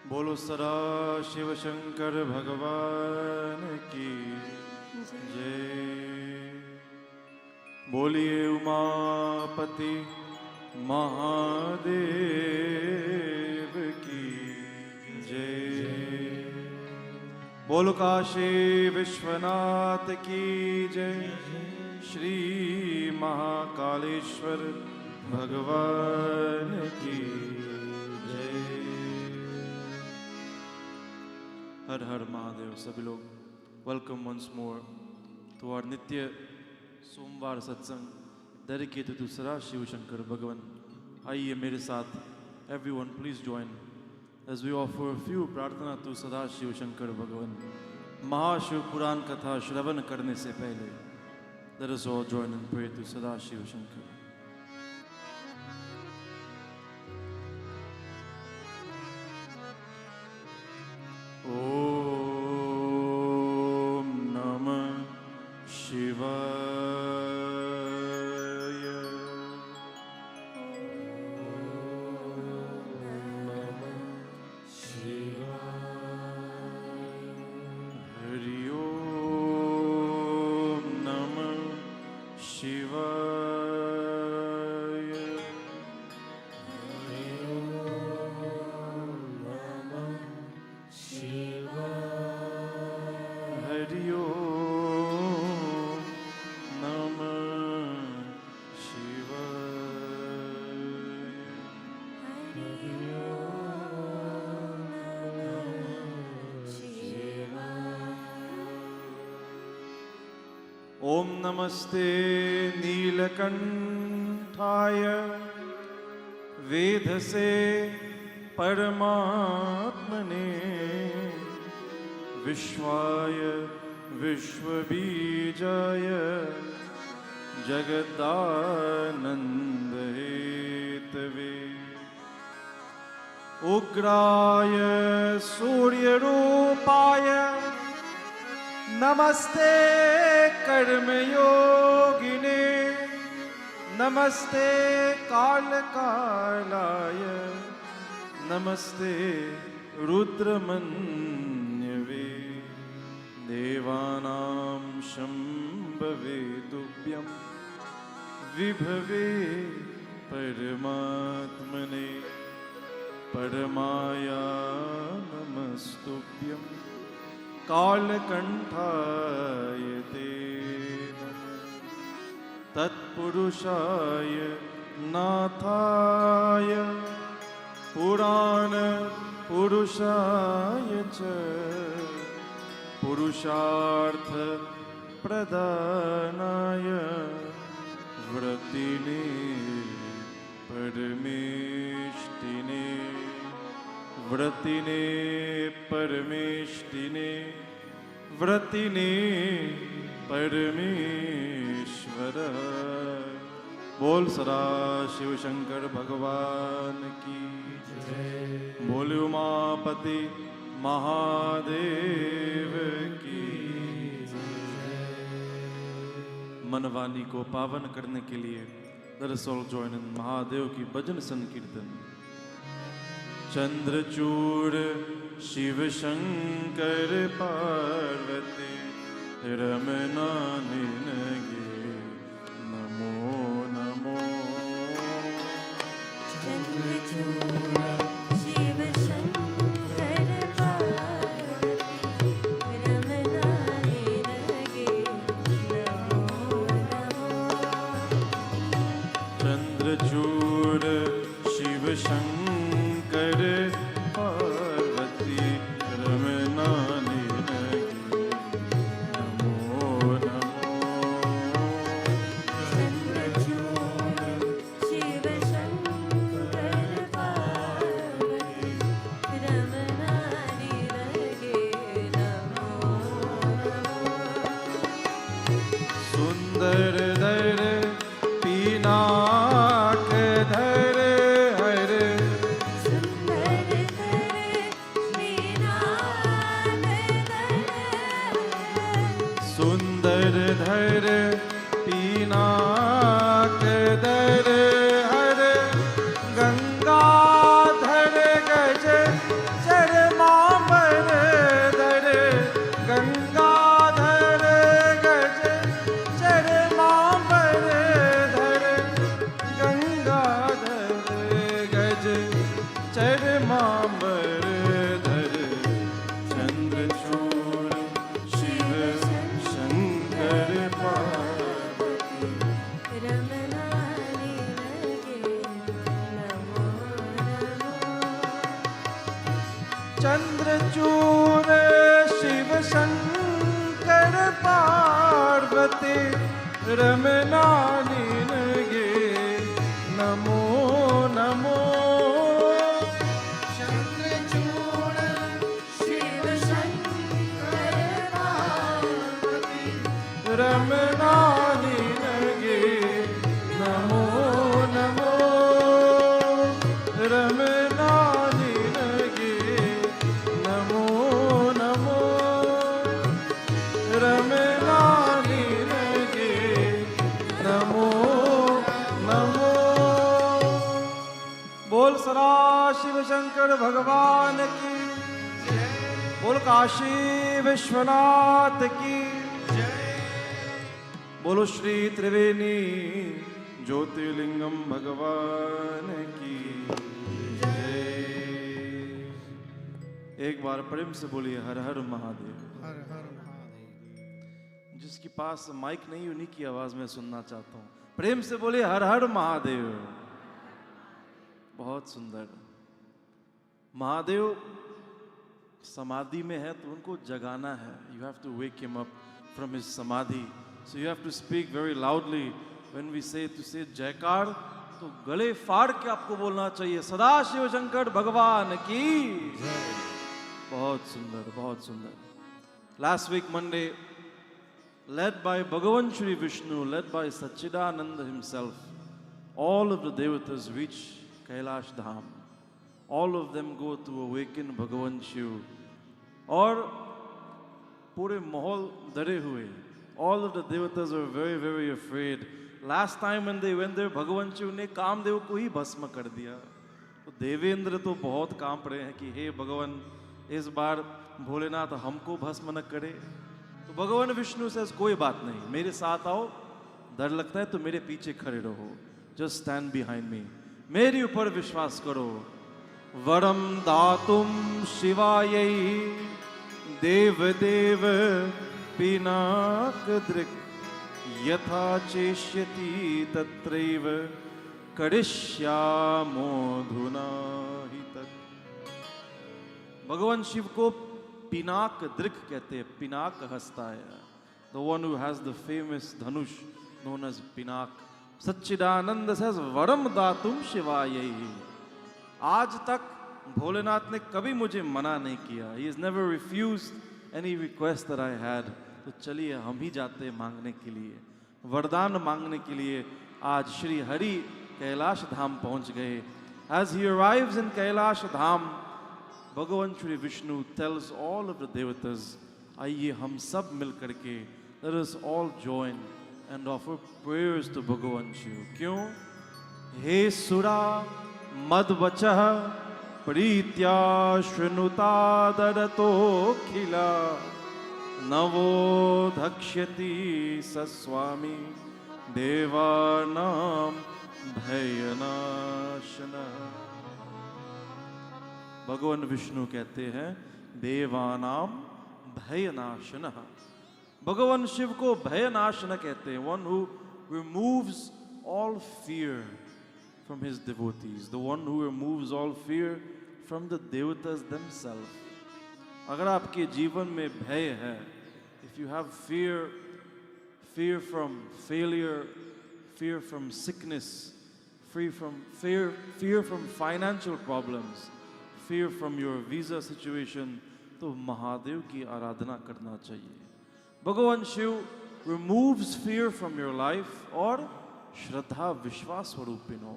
बोलो सदा शिव शंकर भगवान की जय। बोलिए उमापति महादेव की जय। बोलो काशी विश्वनाथ की जय। श्री महाकालेश्वर भगवान की जय। हर हर महादेव। सभी लोग welcome once more to our नित्य सोमवार सत्संग डेडिकेटेड टू सदा शिव शंकर भगवान। आइए मेरे साथ, everyone please join as we offer a few प्रार्थना to सदा शिव शंकर भगवान। महाशिव पुराण कथा श्रवण करने से पहले let us all join and pray to सदा शिव शंकर। ओम नमः शिवाय। हरि ओम नमः शिवाय। हरि ओम नमः शिवाय। ओम नमस्ते नीलकंठाय वेधसे परमात्मने विश्वाय विश्वबीजाय जगदानंदहेतवे उग्राय सूर्यरूपाय नमस्ते कर्मयोगिने नमस्ते कालकालाय नमस्ते रुद्रमन्यवे देवानां शम्भवे तुभ्यं विभवे परमात्मने परमाया नमस्तुभ्यं कालकंठाय ते नमः। तत्पुरुषाय नाथाय पुराण पुरुषाय च पुरुषार्थ प्रदानाय व्रतिने परमेष्टिने व्रतिने परमेष्टिने व्रतिने परमेश्वर। बोल सदा शिव शंकर भगवान की जय। बोले उमापति महादेव की जय। मन वाणी को पावन करने के लिए let us all join in Mahadev की भजन संकीर्तन। चंद्रचूड़ शिव शंकर पार्वती रमना निनगे नमो नमो। चंद्रचूड़ शिव शंकर पार्वती रमना निनगे नमो नमो। चंद्रचूड़ शिव शंकर पार्वती रमना निनगे नमो नमो। चंद्रचूड़ शिव शंकर पार्वती रमना निनगे नमो नमो। सुंदर दर पीनाक धर हर सुंदर चरमांबर धर चंद्रचूड़ शिव शंकर पार्वती रमनारी लगे नमो नमो चंद्रचूड़ शिव शंकर पार्वती रमनानी लगे नमो नमो चंद्रचूड़ शिव शंकर पार्वती रमनानी लगे नमो नमो रमनानी लगे नमो नमो रमनानी लगे नमो नमो। बोल सदा शिव शंकर भगवान की, बोल काशी विश्वनाथ की, बोलो श्री त्रिवेणी ज्योतिर्लिंगम भगवान की जय। एक बार प्रेम से बोलिए हर हर महादेव। हर हर महादेव। जिसके पास माइक नहीं उन्हीं की आवाज में सुनना चाहता हूं। प्रेम से बोलिए हर हर महादेव। बहुत सुंदर। महादेव समाधि में है तो उनको जगाना है। You have to wake him up from his samadhi. So you have to speak very loudly when we say to say jaikar, तो गले फाड़ के आपको बोलना चाहिए सदा शिव शंकर भगवान की। बहुत सुंदर, बहुत सुंदर। Last week Monday, led by Bhagavan Shri Vishnu, led by Sachidananda himself, all of the devatas reach Kailash Dham. All of them go to awaken Bhagavan Shiv. और पूरे माहौल डरे हुए. All of the devatas were very, very afraid. Last time when they went there, भगवान शिव ने कामदेव को ही भस्म कर दिया. तो देवेंद्र तो बहुत कांप रहे हैं कि हे भगवान, इस बार भोलेनाथ हमको भस्म न करे. तो भगवान विष्णु से कोई बात नहीं, मेरे साथ आओ, डर लगता है तो मेरे पीछे खड़े रहो, जस्ट स्टैंड बिहाइंड मी, मेरे ऊपर विश्वास करो. वरम दातुम शिवायै देव देव पिनाक दृक् यथा चेष्यति तत्रैव करिष्यामोऽधुना हि तत्. भगवान शिव को पिनाक दृक् कहते हैं. पिनाक हस्ता है, the one who has the famous dhanush known as Pinaka. Sachchidanand says वरम दातुम शिवायै. आज तक भोलेनाथ ने कभी मुझे मना नहीं किया. He has never refused any request that I had. तो चलिए हम ही जाते हैं मांगने के लिए, वरदान मांगने के लिए. आज श्री हरि कैलाश धाम पहुंच गए. As he arrives in Kailash धाम, भगवान Shri Vishnu tells all of the devatas, आइए हम सब मिल करके let us all join and offer prayers to भगवान शिव. क्यों? हे सुरा मद वचः प्रीत्या शृणुतादरतोऽखिला नवो धक्ष्यति सस्वामी देवानां भयनाशनः. भगवान विष्णु कहते हैं देवानाम भयनाशनः. भगवान शिव को भयनाशन कहते हैं. One who removes all fear from his devotees, the one who removes all fear from the देवतास देमसेल्फ. अगर आपके जीवन में भय है, if you have fear from failure, fear from sickness, fear from financial problems, fear from your visa situation, तो महादेव की आराधना करना चाहिए. भगवान Shiv removes fear from your life और श्रद्धा विश्वास स्वरूपिनो.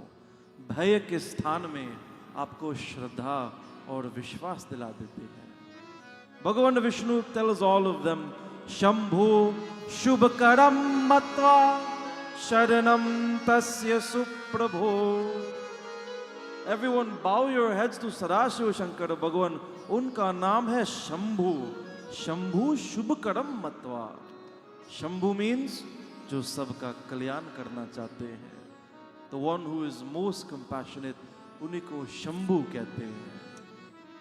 भय के स्थान में आपको श्रद्धा और विश्वास दिला देते हैं. भगवान Vishnu tells all of them, Shambhu शुभकरम मत्वा शरणम तस्य सुप्रभो. Everyone bow your heads to Sadashiv Shankar भगवान. उनका नाम है शंभु. शंभु शुभकरम मत्वा. शंभु means जो सबका कल्याण करना चाहते हैं. The one who is most compassionate उन्हीं को शंभु कहते हैं.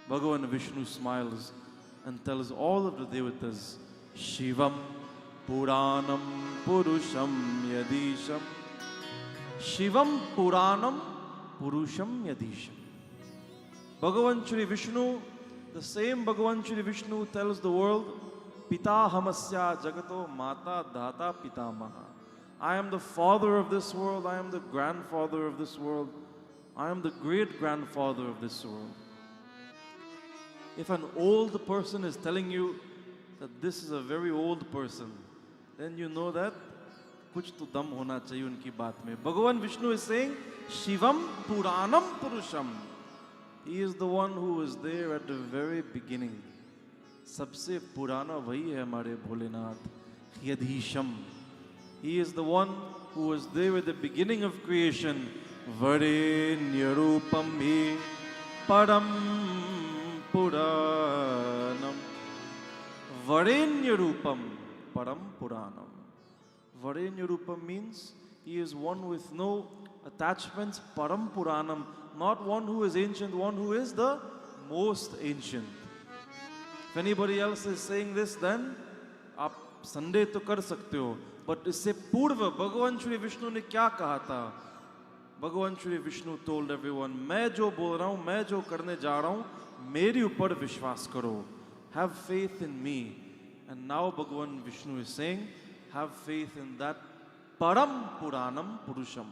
Bhagavan Vishnu smiles and tells all of the devatas, Shivam Puranam Purusham Yadisham. Shivam Puranam Purusham Yadisham. Bhagavan Shri Vishnu, the same Bhagavan Shri Vishnu tells the world, Pita Hamasya Jagato Mata Dhata Pitamaha. I am the father of this world, I am the grandfather of this world, I am the great grandfather of this world. If an old person is telling you that this is a very old person, then you know that kuch to dam hona chahiye unki baat mein. Bhagavan Vishnu is saying, Shivam Puranam Purusham. He is the one who was there at the very beginning. Sabse Purana wahi hai hamare Bholenath. Yadhisham. He is the one who was there at the beginning of creation. Varenyarupam hi Param Puranam. Varenyarupam Param Puranam. Varenyarupam means he is one with no attachments. Param Puranam. Not one who is ancient, one who is the most ancient. If anybody else is saying this, then आप Sunday तो कर सकते हो, but इससे पूर्व भगवान श्री विष्णु ने क्या कहा था? भगवान श्री विष्णु told everyone, मैं जो बोल रहा हूँ, मैं जो करने जा रहा हूँ, मेरे ऊपर विश्वास करो. Have faith in me. And now Bhagavan Vishnu is saying, have faith in that Param Puranam Purusham,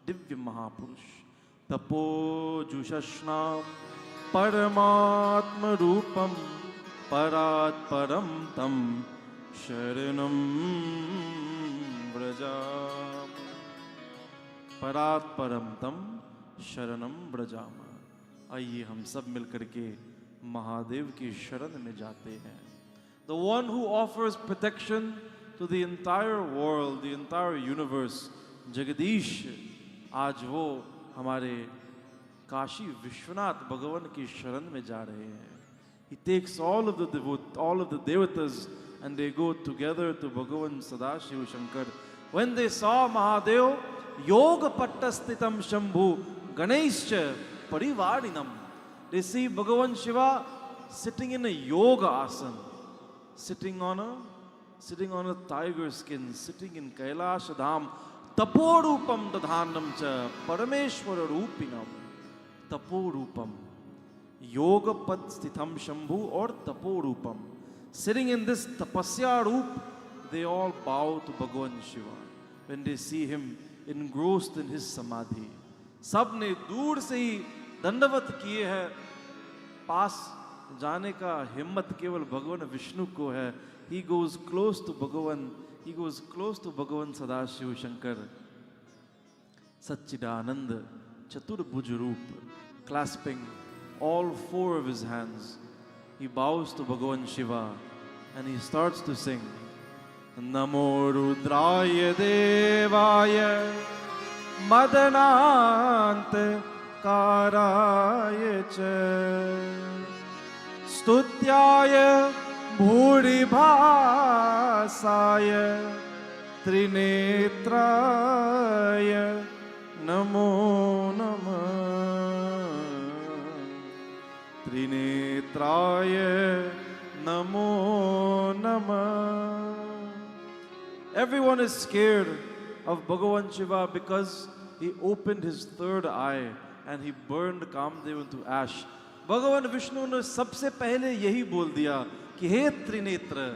Divya Mahapurush. Tapo Jushashna Paramatma Rupam Parat Param Tam Sharanam Brajam. Parat Param Tam Sharanam Brajam. आइए हम सब मिलकर के महादेव की शरण में जाते हैं. The one who offers protection to the entire world, the entire universe, Jagadish, आज वो हमारे काशी विश्वनाथ भगवान की शरण में जा रहे हैं. He takes all of the devatas and they go together to Bhagavan Sadashiva Shankar. When they saw Mahadev, Yoga Pattastitam Shambhu Ganeshcha Parivarinam, they see Bhagavan Shiva sitting in a yoga asana, sitting on a tiger skin, sitting in Kailash Dham. Taporupam dadhanam cha parameshwara rupinam. Taporupam. Yoga pad sthitham shambhu or taporupam. Sitting in this tapasya roop, they all bow to Bhagavan Shiva when they see him engrossed in his samadhi. सबने दूर से ही दंडवत किए हैं. पास जाने का हिम्मत केवल भगवान विष्णु को है. He goes close to Bhagavan. He goes close to Bhagavan Sadashiva Shankar. Satchidanand Chaturbhuj Roop, clasping all four of his hands. He bows to Bhagavan Shiva and he starts to sing. Namo Rudraya Devaya Madanant Karaya Cha Stutyaya Bhuri Bhasaya Trinetraya Namo Namah. Trinetraya Namo Namah. Everyone is scared of Bhagavan Shiva because he opened his third eye and he burned Kamdev into ash. Bhagavan Vishnu ने सबसे पहले यही बोल दिया कि हे Trinetra,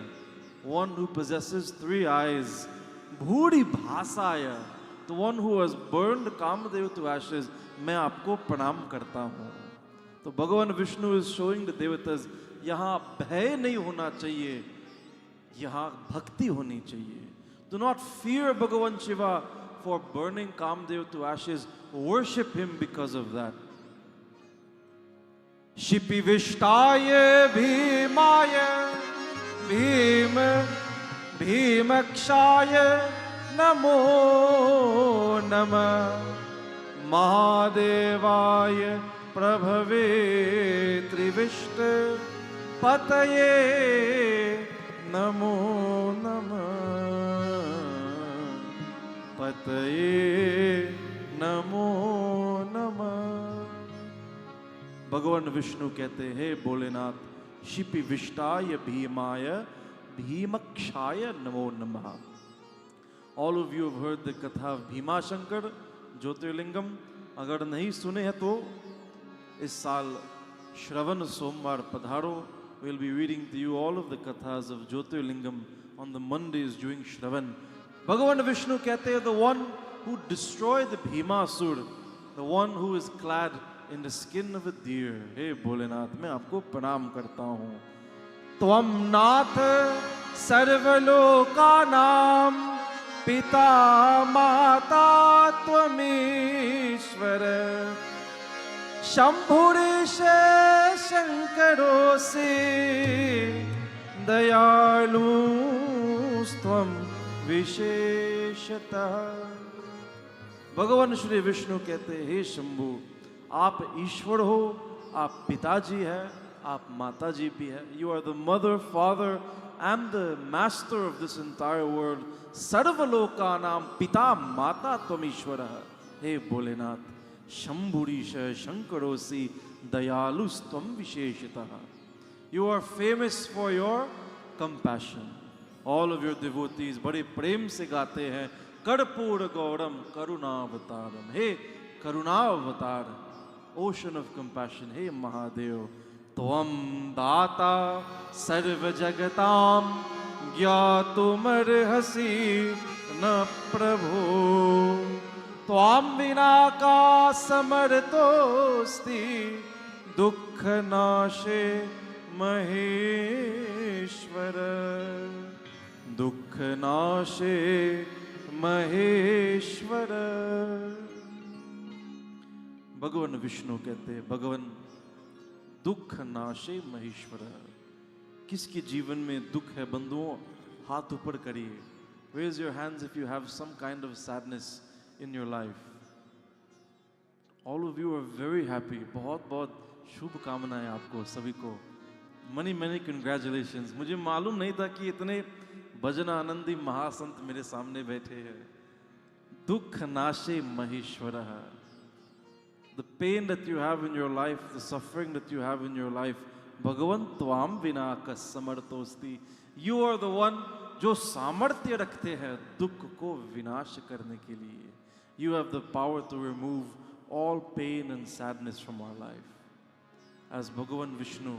one who possesses three eyes, भूरि भासाय, the one who has burned Kamdev to ashes, मैं आपको प्रणाम करता हूँ. तो भगवान Vishnu is showing the devatas, यहाँ भय नहीं होना चाहिए, यहाँ भक्ति होनी चाहिए. Do not fear Bhagavan Shiva for burning Kamdev to ashes. Worship him because of that. Shipi Vishtaya Bhimaya Bhimakshaya Namo Namah. Mahadevaya Prabhave Trivishta Pataye Namo Namah. Pataye Namo Namah. भगवान विष्णु कहते हैं, हे भोलेनाथ, शिपि विष्टाय भीमाय भीमक्षाय नमो नमः. All of you have heard the katha of Bhimashankar, Jyotirlingam. अगर नहीं सुने हैं तो इस साल श्रवण सोमवार पधारो. We'll be reading to you all of the kathas of Jyotirlingam on the Mondays during Shravan. Bhagavan Vishnu कहते हैं, the one who destroyed the Bhimasur, the one who is clad in the skin of a deer. हे भोलेनाथ, मैं आपको प्रणाम करता हूँ. त्वं नाथ सर्वलोकानां पिता माता त्वमीश्वर. शंभुरीश शंकरोऽसि दयालुस्त्वं विशेषतः. भगवान श्री विष्णु कहते हैं, हे शंभु, आप ईश्वर हो, आप पिताजी है, आप माताजी भी है. You are the mother, father and the master of this entire world. सर्वलोकानां पिता माता त्वमीश्वरः. हे भोलेनाथ, शंभुरीश शंकरोऽसि दयालुस्त्वं विशेषतः. You are famous for your compassion. All of your devotees बड़े प्रेम से गाते हैं, कर्पूर गौरम करुणावतारम. हे करुणावतार, ocean of compassion. हे महादेव, त्वं दाता सर्व जगतां ज्ञातुमर्हसि न प्रभो. त्वां विना का समर्थोऽस्ति दुःखनाशे महेश्वर. दुःखनाशे महेश्वर. भगवान विष्णु कहते हैं, भगवान दुख नाशे महेश्वर. किसके जीवन में दुख है बंधुओं, हाथ ऊपर करिए. Raise your hands if you have some kind of sadness in your life. All of you are very happy. बहुत बहुत शुभकामनाएं आपको सभी को. many congratulations. मुझे मालूम नहीं था कि इतने भजन आनंदी महासंत मेरे सामने बैठे हैं. दुख नाशे Maheshwar. The pain that you have in your life, the suffering that you have in your life, भगवन् त्वाम विना का समर्थोस्ति. You are the one जो सामर्थ्य रखते हैं दुख को विनाश करने के लिए. You have the power to remove all pain and sadness from our life. As Bhagavan Vishnu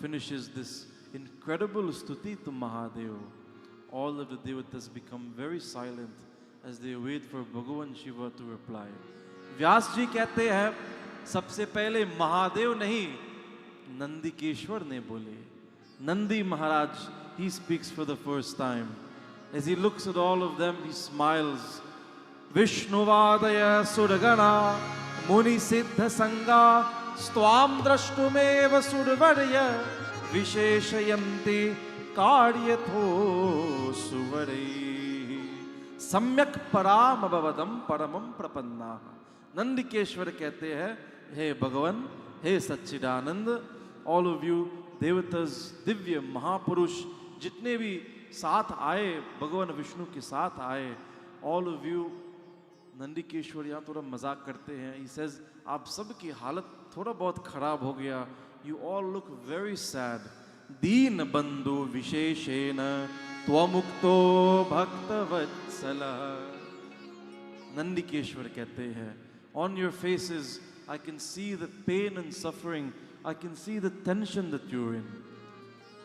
finishes this incredible stuti to Mahadev, all of the devatas become very silent as they wait for Bhagavan Shiva to reply. व्यास जी कहते हैं, सबसे पहले महादेव नहीं, नंदिकेश्वर ने बोले. Nandi Maharaj, he speaks for the first time. As he looks at all of them, he smiles. Vishnuvadaya surgana muni siddha sangha stvam drashtumev survarya visheshayanti karyatho suvarai samyak param abhavadam paramam prapanna. Nandikeshwar कहते हैं, हे भगवान, हे सच्चिदानंद, all of you देवतास, Divya महापुरुष जितने भी साथ आए, भगवान विष्णु के साथ आए, all of you. नंदिकेश्वर यहाँ थोड़ा मजाक करते हैं. he says, आप सब की हालत थोड़ा बहुत खराब हो गया. you all look very sad. दीन बंधु विशेषेण त्वमुक्तो भक्तवत्सलः. नंदिकेश्वर कहते हैं, on your faces I can see the pain and suffering. I can see the tension that you're in.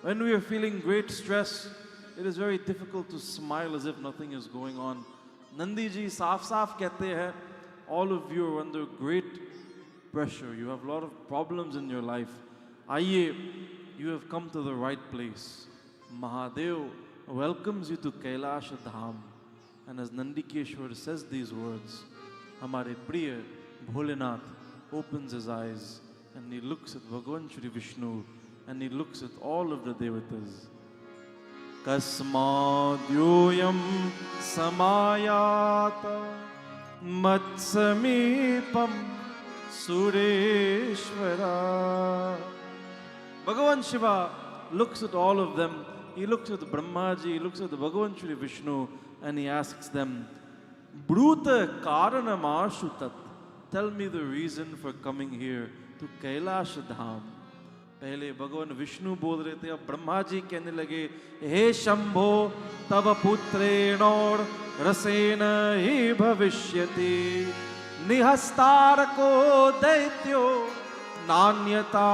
When we are feeling great stress, it is very difficult to smile as if nothing is going on. Nandi ji saaf saaf कहते हैं, all of you are under great pressure. You have a lot of problems in your life. आइए, you have come to the right place. Mahadev welcomes you to Kailash Dham. And as Nandikeshwar says these words, हमारे प्रिय Bholenath opens his eyes and he looks at Bhagavan Shri Vishnu and he looks at all of the devatas. Kasmadyoyam samayata matsamipam sureshvara. Bhagavan Shiva looks at all of them. He looks at Brahmaji, he looks at the Bhagavan Shri Vishnu and he asks them, Bruta Karanamashu Tat. Tell me the reason for coming here तू कैलाश धाम। पहले भगवान विष्णु बोल रहे थे, अब ब्रह्मा जी कहने लगे, हे शंभो तव पुत्रेणोर रसेन ही भविष्यति, निहस्तारको दैत्यो नान्यता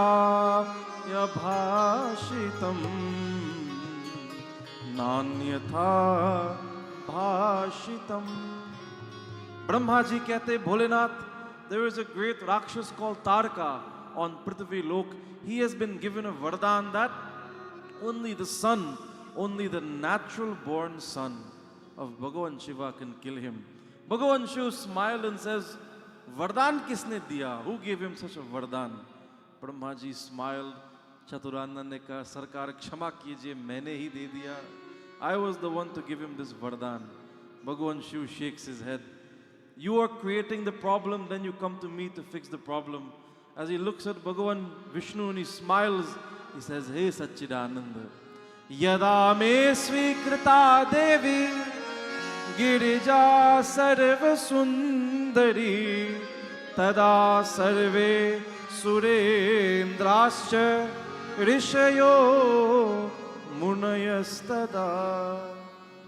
भाषितम, नान्यथा भाषितम। ब्रह्मा जी कहते, Bholenath, there is a great Rakshas called Tarka on Prithvi Lok. He has been given a vardhan that only the son, only the natural born son of Bhagavan Shiva can kill him. Bhagavan Shiva smiles and says, vardhan kisne diya? Who gave him such a vardhan? Brahma ji smiled. Chaturanga ने कहा, सरकार क्षमा कीजिए, मैंने ही दे दिया. I was the one to give him this vardhan. Bhagavan Shiva shakes his head. You are creating the problem, then you come to me to fix the problem. As he looks at Bhagavan Vishnu and he smiles, he says, Hey Satchidananda, Yada me svikrita devi girija sarva sundari tada sarve surendrascha rishayo munayastada,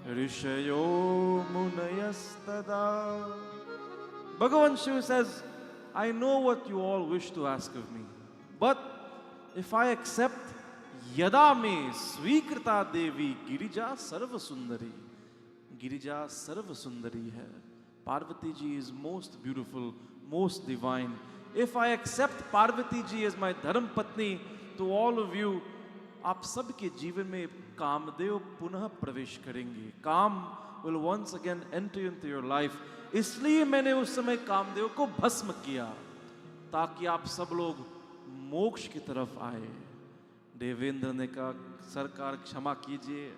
rishayo munayastada. Bhagavan Shiva says, I know what you all wish to ask of me, but if I accept Yada me svikrita devi girija sarva sundari. Girija sarva sundari hai. Parvati ji is most beautiful, most divine. If I accept Parvati ji as my dharam patni, to all of you, आप सबके जीवन में कामदेव पुनः प्रवेश करेंगे. काम will once again enter into your life. इसलिए मैंने उस समय कामदेव को भस्म किया ताकि आप सब लोग मोक्ष की तरफ आए. देवेंद्र ने कहा, सरकार क्षमा कीजिए,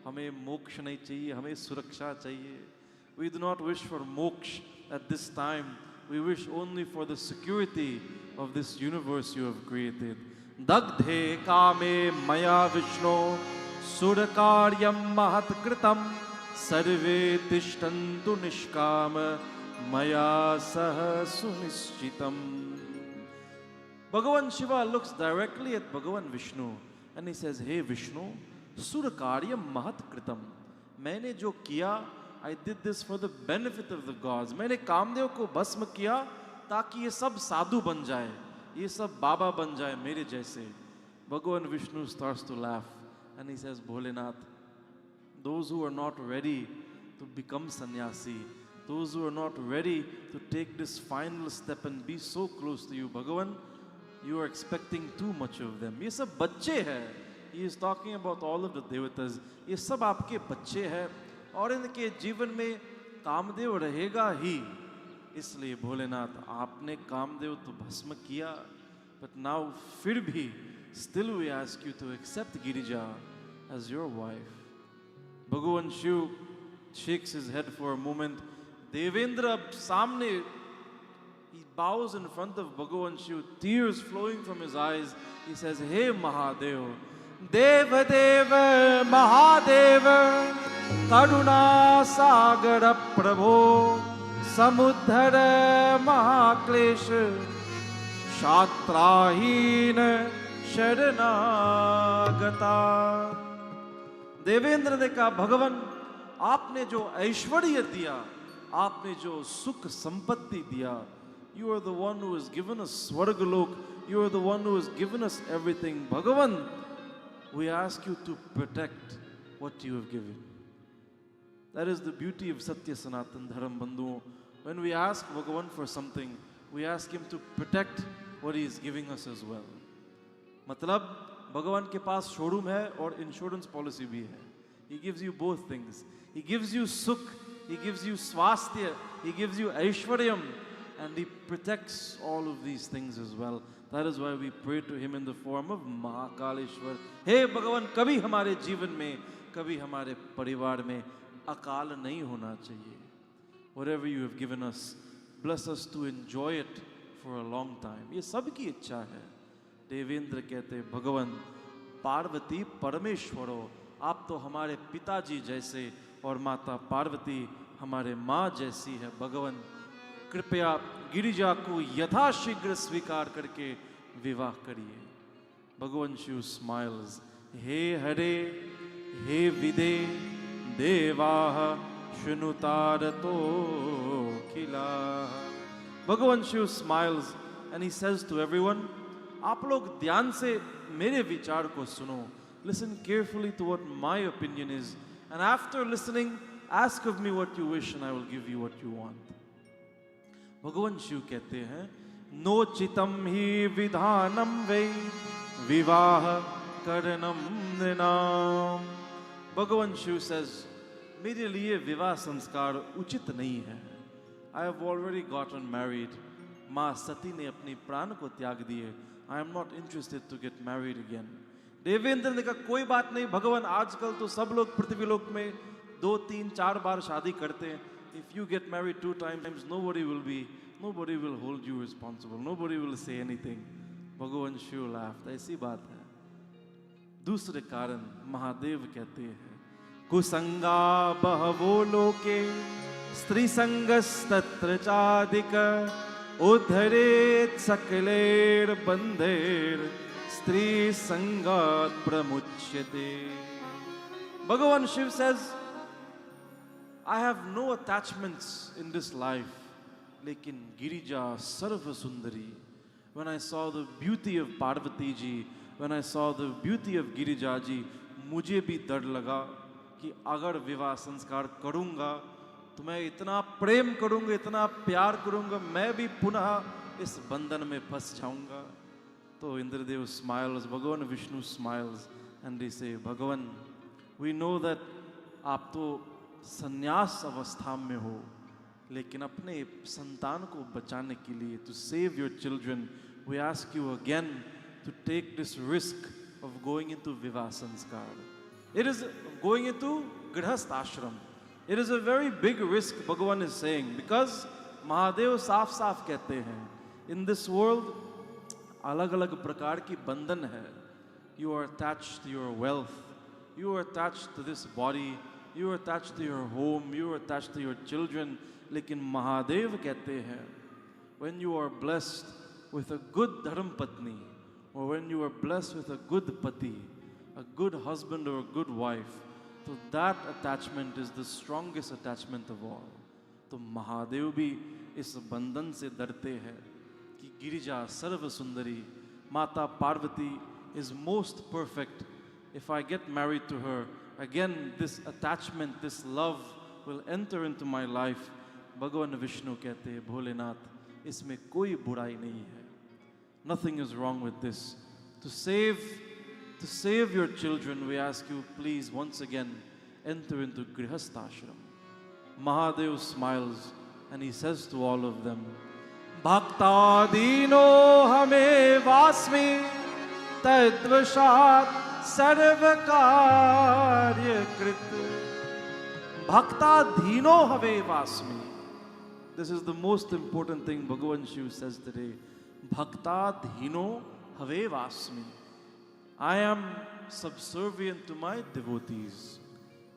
हमें मोक्ष नहीं चाहिए, हमें सुरक्षा चाहिए. We do not wish for moksha at this time. We wish only for the security of this universe you have created. Dagdhe kame maya vishno surakaryam mahat kritam sarve tishtantu nishkama maya sah sunischitam. Bhagavan Shiva looks directly at Bhagavan Vishnu and he says, Hey Vishnu, surakaryam mahat kritam. मैंने जो किया, I did this for the benefit of the gods. मैंने कामदेव को भस्म किया ताकि ये सब साधु बन जाए, ये सब बाबा बन जाए मेरे जैसे. Bhagavan Vishnu starts to laugh and he says, Bholenath, those who are not ready to become sannyasi, those who are not ready to take this final step and be so close to you, Bhagavan, you are expecting too much of them. ये सब बच्चे हैं. He is talking about all of the devatas. ये सब आपके बच्चे हैं और इनके जीवन में कामदेव रहेगा ही. इसलिए भोलेनाथ, आपने कामदेव तो भस्म किया, but now फिर भी still we ask you to accept Girija as your wife. Bhagavan Shiv shakes his head for a moment. Devendra ab सामने, he bows in front of Bhagavan Shiv, tears flowing from his eyes. He says, Hey Mahadev, Deva Deva Mahadeva, Karuna Sagara Prabho, Samudhara Mahaklesha, Shatrahina Sharanagata. Devendra ने कहा, भगवान, आपने जो ऐश्वर्य दिया, आपने जो सुख संपत्ति दिया, you are the one who has given us Swargalok, you are the one who has given us everything. Bhagavan, we ask you to protect what you have given. That is the beauty of Satya Sanatan Dharam Bandhu. When we ask Bhagavan for something, we ask him to protect what he is giving us as well. मतलब भगवान के पास showroom है और insurance policy भी है. He gives you both things. He gives you sukh, he gives you swasthya, he gives you aishwaryam, and he protects all of these things as well. That is why we pray to him in the form of Mahakaleshwar. Hey भगवान, कभी हमारे जीवन में, कभी हमारे परिवार में अकाल नहीं होना चाहिए. Whatever you have given us, bless us to enjoy it for a long time. ये सबकी इच्छा है. देवेंद्र कहते, भगवान, पार्वती परमेश्वरो, आप तो हमारे पिताजी जैसे और माता पार्वती हमारे माँ जैसी है. भगवान, कृपया गिरिजा को यथाशीघ्र स्वीकार करके विवाह करिए. भगवान शिव smiles. हे हरे हे विदे देवाः शृणुतारतो खिला. भगवान Shiv smiles and he says to everyone, आप लोग ध्यान से मेरे विचार को सुनो. Listen carefully to what my opinion is, and after listening, ask of me what you wish and I will give you what you want. भगवान शिव कहते हैं, नोचितम ही विधानम वै विवाह करणम नृणाम. भगवान शिव says, मेरे लिए विवाह संस्कार उचित नहीं है. I have already gotten married. माँ सती ने अपनी प्राण को त्याग दिए. I am not interested to get married again. Devendra ने कहा, कोई बात नहीं भगवान, आजकल तो सब लोग पृथ्वीलोक में 2, 3, 4 बार शादी करते हैं. If you get married 2 times, nobody will hold you responsible. Nobody will say anything. भगवान शिव laughed. ऐसी बात है. दूसरे कारण महादेव कहते हैं, कुसंगा बहवो लोके स्त्री संगस्तत्र चादिक उद्धरेत सकलेर बंधेर स्त्री संगात प्रमुच्यते. भगवान Shiv says, I have no attachments in this life. लेकिन गिरिजा सर्व सुंदरी. When I saw the beauty of Parvati ji, when I saw the beauty of Girija जी, मुझे भी डर लगा कि अगर विवाह संस्कार करूंगा तो मैं इतना प्रेम करूंगा, इतना प्यार करूंगा, मैं भी पुनः इस बंधन में फंस जाऊंगा. तो इंद्रदेव smiles, भगवान Vishnu smiles and they say, भगवान, we know that आप तो संन्यास अवस्था में हो, लेकिन अपने संतान को बचाने के लिए, to save your children, we ask you again to take this risk of going into विवाह संस्कार. It is going into गृहस्थ आश्रम. It is a very big risk, Bhagavan is saying, because Mahadev साफ साफ कहते हैं, in this world अलग अलग प्रकार की बंधन है. You are attached to your wealth, you are attached to this body, you are attached to your home, you are attached to your children. लेकिन महादेव कहते हैं, when you are blessed with a good dharm patni, or when you are blessed with a good pati, a good husband or a good wife, so that attachment is the strongest attachment of all. तो महादेव भी इस बंधन से डरते हैं कि गिरिजा सर्व सुंदरी, माता Parvati is most perfect. If I get married to her, again this attachment, this love will enter into my life. भगवान विष्णु कहते हैं, भोलेनाथ, इसमें कोई बुराई नहीं है. Nothing is wrong with this. To save your children, we ask you, please once again enter into grihastha ashram. Mahadev smiles and he says to all of them, Bhaktadino hame vasmi tadvashat sarvakarya krit. Bhaktadino have vasmi. This is the most important thing Bhagavan Shiv says today. Bhaktadhino have vasmi. I am subservient to my devotees.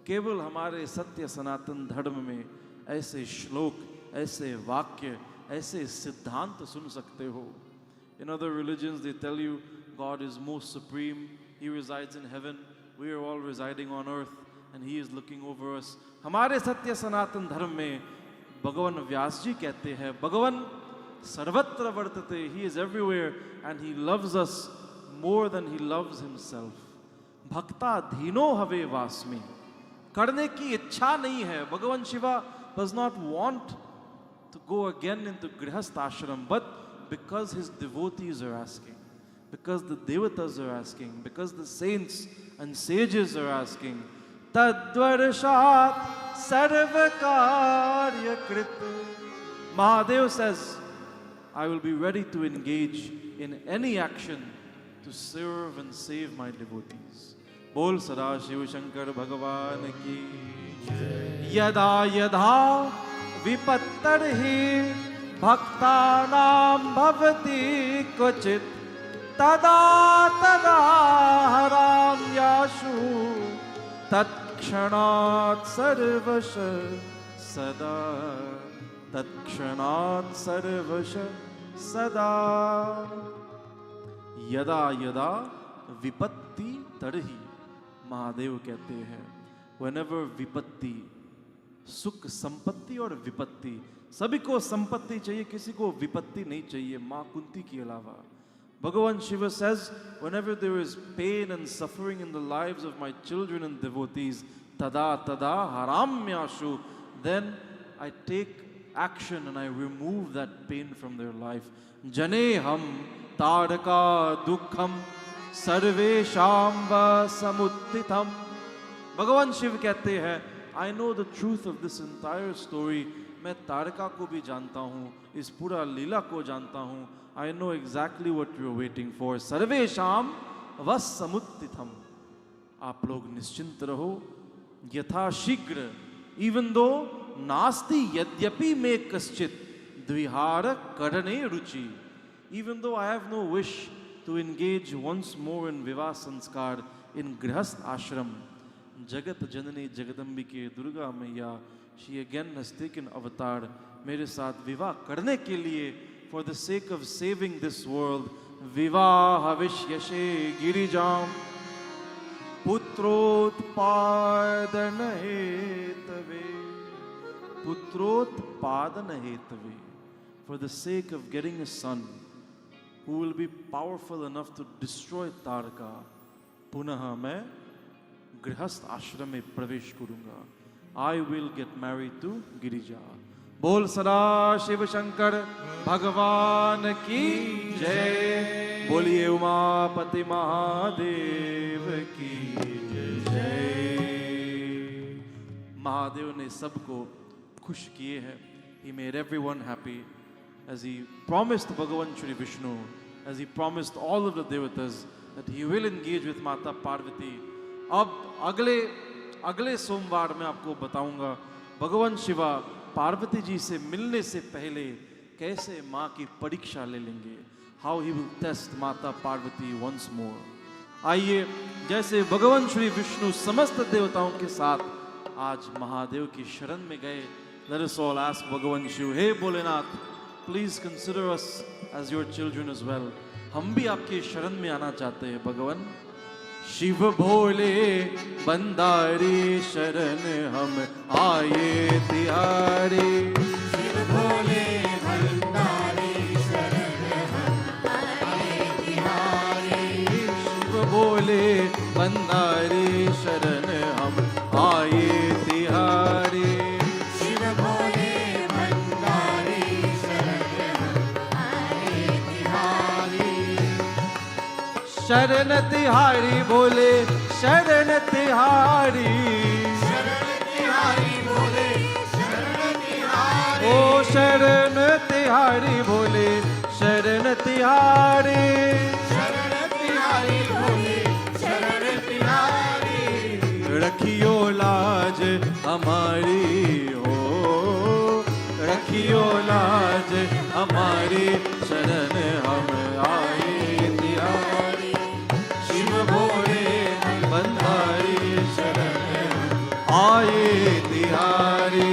केवल हमारे सत्य सनातन धर्म में ऐसे श्लोक, ऐसे वाक्य, ऐसे सिद्धांत सुन सकते हो. In other religions they tell you God is most supreme, He resides in heaven, we are all residing on earth and He is looking over us. हमारे सत्य सनातन धर्म में भगवान व्यास जी कहते हैं, भगवान सर्वत्र वर्तते, He is everywhere and He loves us more than He loves Himself. भक्ता धीनो हवे वास्मि. करने की इच्छा नहीं है. भगवान Shiva does not want to go again into grihastha ashram, but because his devotees are asking, because the devatas are asking, because the saints and sages are asking, tadvarshat sarvakarya krit. Mahadev says, I will be ready to engage in any action to serve and save my devotees. बोल सदा शिव शंकर भगवान की. यदा यदा विपत्तर्हि भक्तानां भवति क्वचित् तदा तदा हराम्याशु तत्क्षणात् सर्वश सदा. तत्क्षणात् सर्वश सदा. यदा यदा विपत्ति तरही। महादेव कहते हैं whenever विपत्ति, सुख संपत्ति और विपत्ति, सभी को संपत्ति चाहिए, किसी को विपत्ति नहीं चाहिए, मां कुंती के अलावा। Bhagavan Shiva says, whenever there is pain and suffering in the lives of my children and devotees, tada tada haramyashu, then I take action and I remove that pain from their life. Janeham taraka dukkham sarvesham va samuttitam. भगवान शिव कहते हैं, I know the truth of this entire story. मैं तारका को भी जानता हूँ, इस पूरा लीला को जानता हूँ। I know exactly what you're waiting for. सर्वेशाम वसमुत्थितम। आप लोग निश्चिंत रहो, यथाशीघ्र, even though नास्ति यद्यपि में कश्चित द्विहार करणे रुचि, even though I have no wish to engage once more in विवाह संस्कार in गृहस्थ आश्रम, जगत जननी जगदम्बिके दुर्गा मैया, she again has taken avatar मेरे साथ विवाह करने के लिए, for the sake of saving this world. विवाह विष्यशे गिरिजाम पुत्रोत्पादन हेतवे, पुत्रोत्पादन हेतवे, for the sake of getting a son who will be powerful enough to destroy तारका, पुनः मैं गृहस्थ आश्रम में प्रवेश करूंगा। I will get married to Girija. बोल सदा शिव शंकर भगवान की जय, बोलिए उमापति महादेव की जय। महादेव ने सबको खुश किए हैं। He made everyone happy as he promised Bhagavan Shri Vishnu, as he promised all of the devatas that he will engage with Mata Parvati. अब अगले सोमवार में आपको बताऊंगा भगवान शिवा पार्वती जी से मिलने से पहले कैसे माँ की परीक्षा ले लेंगे। How he will test माता पार्वती once more. आइए, जैसे भगवान श्री विष्णु समस्त देवताओं के साथ आज महादेव की शरण में गए, let us all ask भगवान शिव, हे Bholenath, please consider us as your children as well. हम भी आपके शरण में आना चाहते हैं भगवान। शिव भोले बंदारी शरण हम आए तिहारे, शिव भोले भंडारी शरण हम आए तिहारे, शिव भोले बंदारी शरण हम आए तिहारे, शिव भोले भंडारी शरण हम आए तिहारे, शरण तिहारी बोले शरण तिहारी, शरण तिहारी भोले शरण तिहारी, ओ शरण तिहारी बोले शरण तिहारी, शरण तिहारी भोले शरण तिहारी, रखियो लाज हमारी हो, रखियो लाज हमारी, शरण हम आए तिहारी, शिव भोले बंधारी शरण हम आए तिहारी।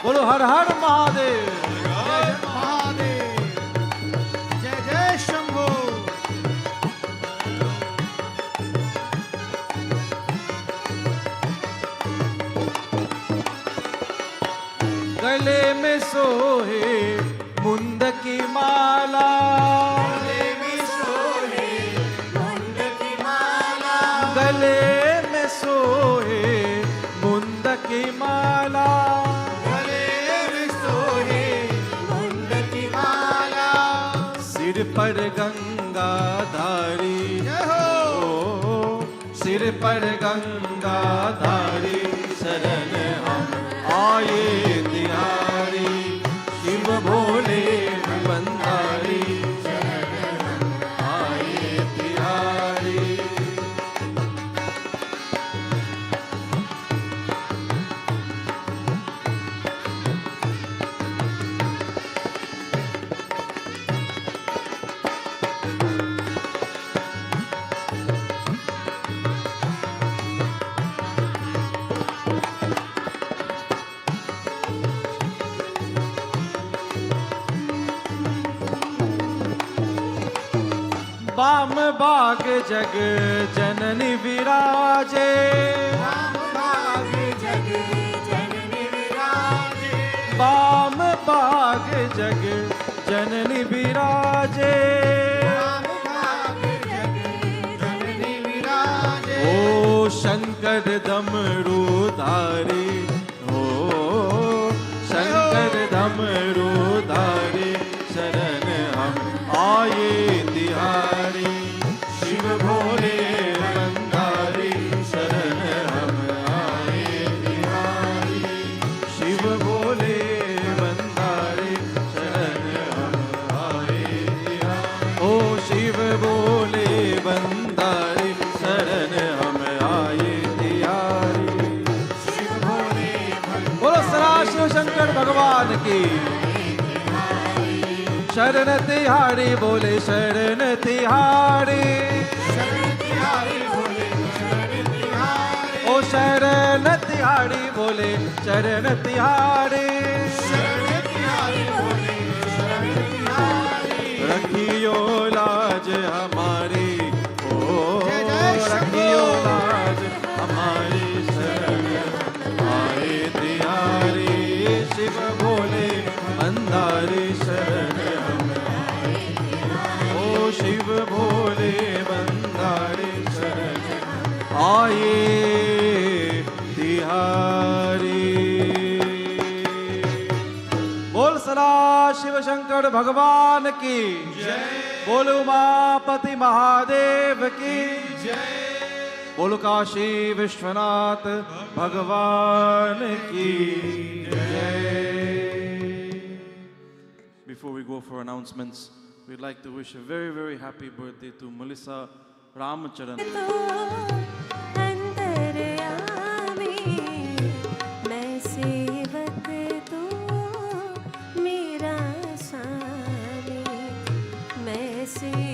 बोलो हर हर महादेव, जय महादेव, जय जय शंभो। गले में सोहे मुंद की माला, गले में सोहे मुंड की माला, गले में सोहे मुंद की माला, गले में सोहे मुंड की माला, सिर पर गंगा धारी, जय हो। सिर पर गंगा धारी, शरण हम आए तिहारी, शिव भोले बंधारी, शरण हम आए तिहारी। वाम बाग जग जननी विराजे, वाम भाग जग जननी विराजे, वाम बाग जग जननी विराजे। वाम भाग जग जननी विराजे, ओ शंकर डमरू धारी, ओ शंकर डमरू धारी, शरण हम आए तिहारी। शिव भोले बंधारी, शरण हम आए तिहारी। शिव भोले बंधारी, शरण हम आए तिहारी। ओ शिव भोले बंधारी, शरण हम आए तिहारी। शिव भोले बोलो सदा शिव शंकर भगवान की शरण तिहारी, बोले शरण तिहारी। शरण तिहारी बोले शरण तिहारी, ओ शरण तिहारी, बोले शरण तिहारी। शरण तिहारी बोले शरण तिहारी, रखियो लाज हमारी, ओ जय जय शंभो। रखियो लाज हमारी, शरण आए तिहारी। शिव भोले बंधारी, शरण हम आए तिहारी। ओ शिव भोले बंधारी, शरण आए तिहारी। बोल सदा शिव शंकर भगवान की जय बोल उमापति महादेव की जय, बोल काशी विश्वनाथ भगवान की जय। Before we go for announcements, we'd like to wish a very, very happy birthday to Melissa Ramcharan. तो अंतर्यामी मैं सेवक तू मेरा स्वामी, मैं सेवक